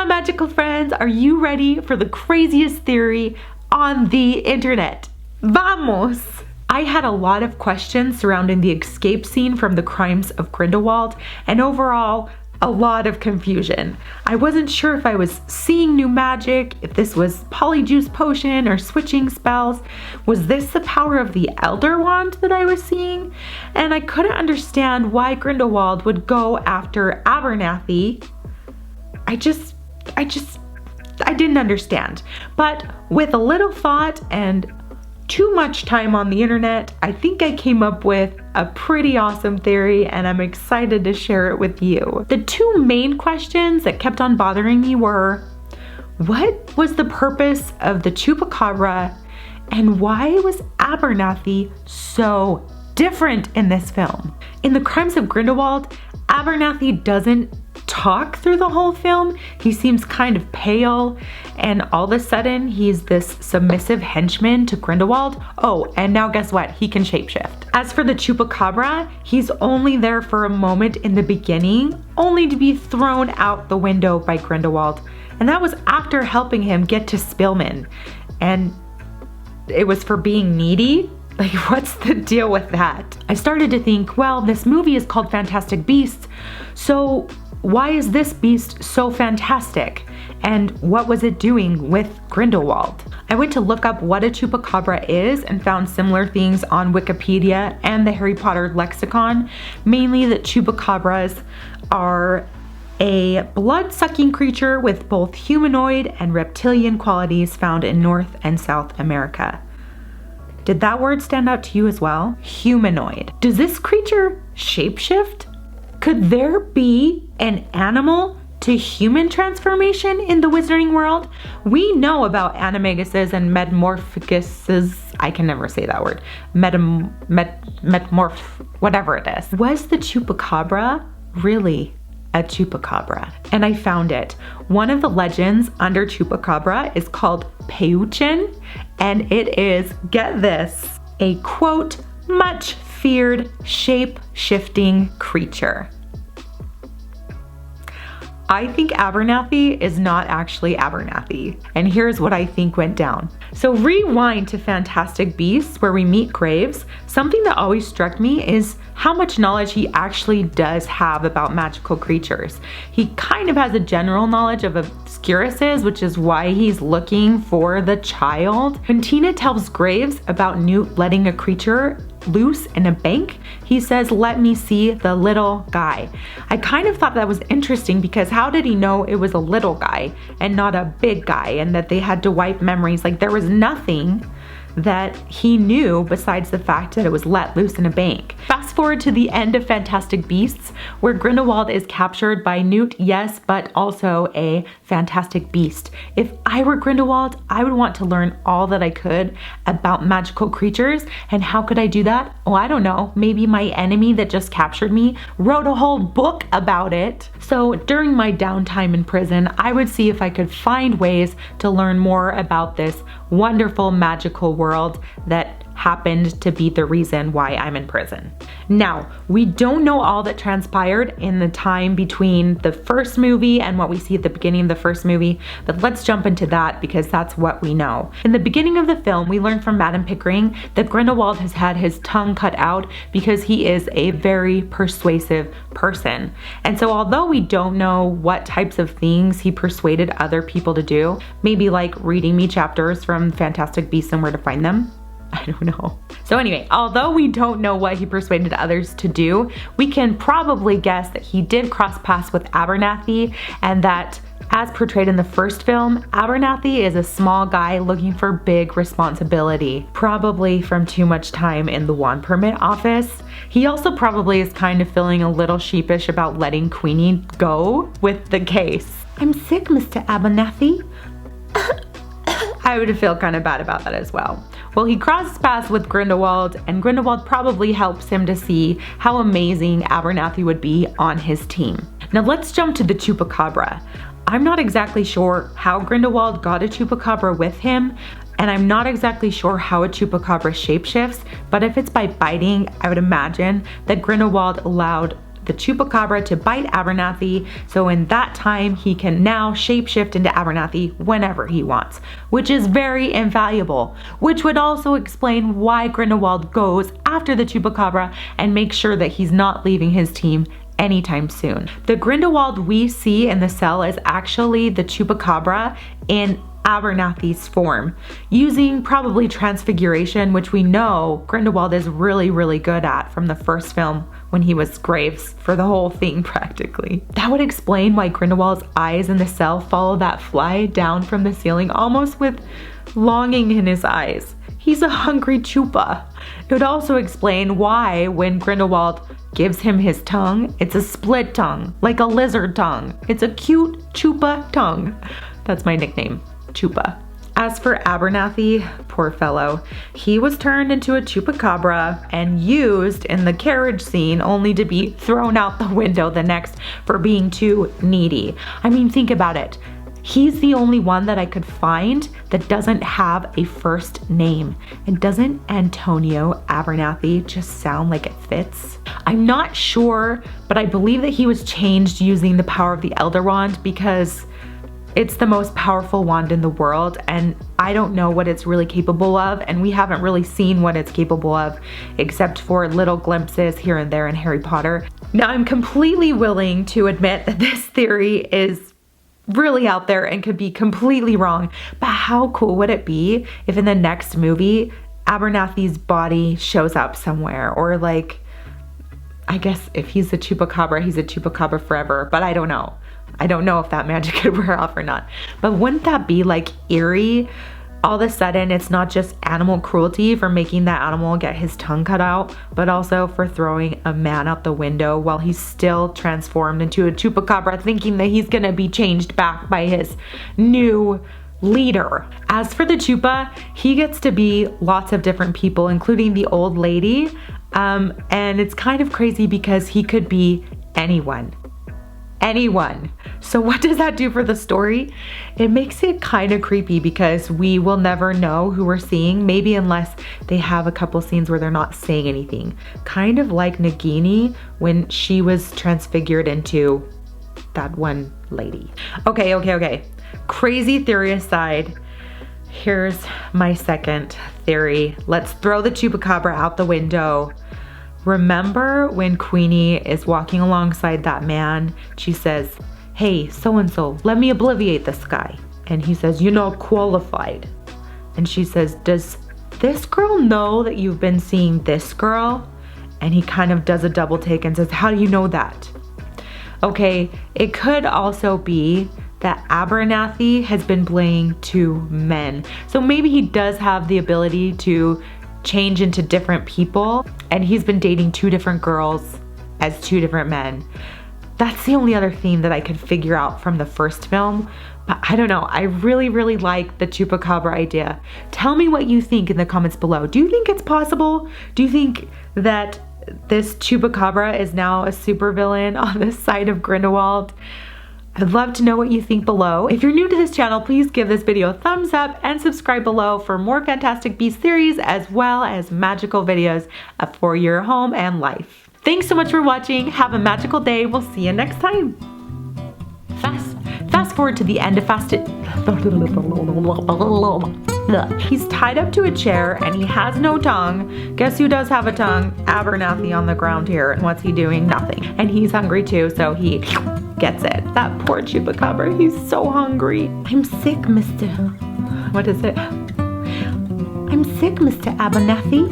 on, magical friends, are you ready for the craziest theory on the internet? Vamos! I had a lot of questions surrounding the escape scene from the Crimes of Grindelwald, and overall, a lot of confusion. I wasn't sure if I was seeing new magic, if this was polyjuice potion or switching spells. Was this the power of the Elder Wand that I was seeing? And I couldn't understand why Grindelwald would go after Abernathy. I didn't understand. But with a little thought and too much time on the internet, I think I came up with a pretty awesome theory, and I'm excited to share it with you. The two main questions that kept on bothering me were, what was the purpose of the Chupacabra, and why was Abernathy so different in this film? In the Crimes of Grindelwald, Abernathy doesn't talk through the whole film. He seems kind of pale, and all of a sudden he's this submissive henchman to Grindelwald. Oh, and now guess what? He can shapeshift. As for the Chupacabra, he's only there for a moment in the beginning, only to be thrown out the window by Grindelwald. And that was after helping him get to Spillman. And it was for being needy? Like, what's the deal with that? I started to think, well, this movie is called Fantastic Beasts, so why is this beast so fantastic? And what was it doing with Grindelwald? I went to look up what a Chupacabra is and found similar things on Wikipedia and the Harry Potter lexicon, mainly that Chupacabras are a blood-sucking creature with both humanoid and reptilian qualities found in North and South America. Did that word stand out to you as well? Humanoid. Does this creature shapeshift? Could there be an animal to human transformation in the wizarding world? We know about animaguses and metamorphoguses. I can never say that word. Metamorph, whatever it is. Was the Chupacabra really a Chupacabra? And I found it. One of the legends under Chupacabra is called Peuchen, and it is, get this, a quote, much feared shape-shifting creature. I think Abernathy is not actually Abernathy, and here's what I think went down. So rewind to Fantastic Beasts, where we meet Graves. Something that always struck me is how much knowledge he actually does have about magical creatures. He kind of has a general knowledge of obscuruses, which is why he's looking for the child. When Tina tells Graves about Newt letting a creature loose in a bank, he says, "Let me see the little guy." I kind of thought that was interesting, because how did he know it was a little guy and not a big guy, and that they had to wipe memories? Like, there was nothing that he knew besides the fact that it was let loose in a bank. Fast forward to the end of Fantastic Beasts, where Grindelwald is captured by Newt, yes, but also a fantastic beast. If I were Grindelwald, I would want to learn all that I could about magical creatures. And how could I do that? Oh, I don't know. Maybe my enemy that just captured me wrote a whole book about it. So during my downtime in prison, I would see if I could find ways to learn more about this wonderful magical world that happened to be the reason why I'm in prison. Now, we don't know all that transpired in the time between the first movie and what we see at the beginning of the first movie, but let's jump into that because that's what we know. In the beginning of the film, we learn from Madame Pickering that Grindelwald has had his tongue cut out because he is a very persuasive person. And so although we don't know what types of things he persuaded other people to do, maybe like reading me chapters from Fantastic Beasts and Where to Find Them, I don't know. So anyway, although we don't know what he persuaded others to do, we can probably guess that he did cross paths with Abernathy, and that, as portrayed in the first film, Abernathy is a small guy looking for big responsibility, probably from too much time in the wand permit office. He also probably is kind of feeling a little sheepish about letting Queenie go with the case. "I'm sick, Mr. Abernathy." I would feel kind of bad about that as well. Well, he crosses paths with Grindelwald, and Grindelwald probably helps him to see how amazing Abernathy would be on his team. Now let's jump to the Chupacabra. I'm not exactly sure how Grindelwald got a Chupacabra with him, and I'm not exactly sure how a Chupacabra shapeshifts, but if it's by biting, I would imagine that Grindelwald allowed the Chupacabra to bite Abernathy, so in that time he can now shapeshift into Abernathy whenever he wants, which is very invaluable, which would also explain why Grindelwald goes after the Chupacabra and makes sure that he's not leaving his team anytime soon. The Grindelwald we see in the cell is actually the Chupacabra in Abernathy's form, using probably transfiguration, which we know Grindelwald is really, really good at from the first film when he was Graves for the whole thing practically. That would explain why Grindelwald's eyes in the cell follow that fly down from the ceiling almost with longing in his eyes. He's a hungry Chupa. It would also explain why when Grindelwald gives him his tongue, it's a split tongue, like a lizard tongue. It's a cute Chupa tongue. That's my nickname, Chupa. As for Abernathy, poor fellow, he was turned into a Chupacabra and used in the carriage scene only to be thrown out the window the next for being too needy. I mean, think about it. He's the only one that I could find that doesn't have a first name. And doesn't Antonio Abernathy just sound like it fits? I'm not sure, but I believe that he was changed using the power of the Elder Wand because it's the most powerful wand in the world, and I don't know what it's really capable of, and we haven't really seen what it's capable of except for little glimpses here and there in Harry Potter. Now, I'm completely willing to admit that this theory is really out there and could be completely wrong, but how cool would it be if in the next movie Abernathy's body shows up somewhere, or like, I guess if he's a Chupacabra, he's a Chupacabra forever, but I don't know. I don't know if that magic could wear off or not. But wouldn't that be like eerie? All of a sudden, it's not just animal cruelty for making that animal get his tongue cut out, but also for throwing a man out the window while he's still transformed into a Chupacabra, thinking that he's gonna be changed back by his new leader. As for the Chupa, he gets to be lots of different people, including the old lady. And it's kind of crazy because he could be anyone. So what does that do for the story? It makes it kind of creepy because we will never know who we're seeing, maybe unless they have a couple scenes where they're not saying anything. Kind of like Nagini when she was transfigured into that one lady. Okay. Crazy theory aside, here's my second theory. Let's throw the Chupacabra out the window. Remember when Queenie is walking alongside that man, she says, "Hey, so-and-so, let me obliviate this guy." And he says, "You're not qualified." And she says, "Does this girl know that you've been seeing this girl?" And he kind of does a double take and says, "How do you know that?" Okay, it could also be that Abernathy has been playing two men. So maybe he does have the ability to change into different people, and he's been dating two different girls as two different men. That's the only other theme that I could figure out from the first film, but I don't know. I really, really like the Chupacabra idea. Tell me what you think in the comments below. Do you think it's possible? Do you think that this Chupacabra is now a supervillain on the side of Grindelwald? I'd love to know what you think below. If you're new to this channel, please give this video a thumbs up and subscribe below for more Fantastic Beasts theories as well as magical videos for your home and life. Thanks so much for watching. Have a magical day. We'll see you next time. Fast forward to the end of He's tied up to a chair and he has no tongue. Guess who does have a tongue? Abernathy on the ground here. And what's he doing? Nothing. And he's hungry too, so he gets it. That poor Chupacabra, he's so hungry. I'm sick, Mr. What is it? I'm sick, Mr. Abernathy.